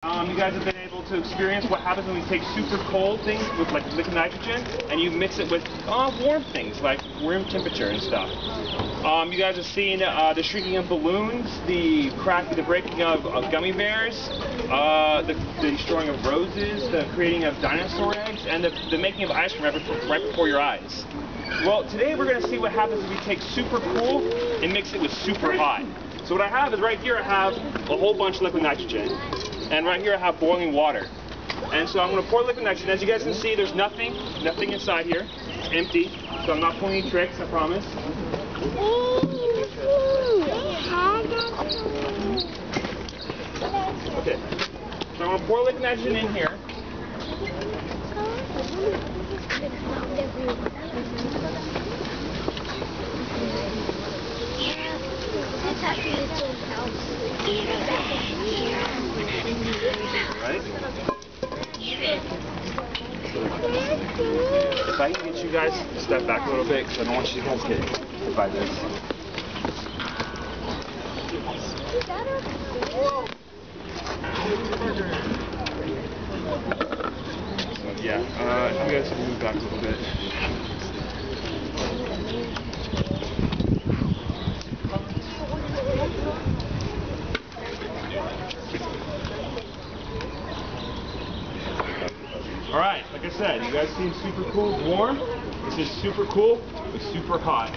You guys have been able to experience what happens when we take super cold things with like liquid nitrogen and you mix it with warm things like room temperature and stuff. You guys have seen the shrinking of balloons, the breaking of gummy bears, the destroying of roses, the creating of dinosaur eggs, and the making of ice cream right before your eyes. Well, today we're going to see what happens if we take super cool and mix it with super hot. So what I have is right here I have a whole bunch of liquid nitrogen. And right here I have boiling water. And so I'm going to pour liquid nitrogen. As you guys can see, there's nothing inside here. It's empty. So I'm not pulling any tricks, I promise. Okay. So I'm going to pour liquid nitrogen in here. Right? If I can get you guys to step back a little bit, because I don't want you guys to get hit by this. So, yeah, if you guys can move back a little bit. Alright, like I said, you guys seen super cool warm? This is super cool with super hot.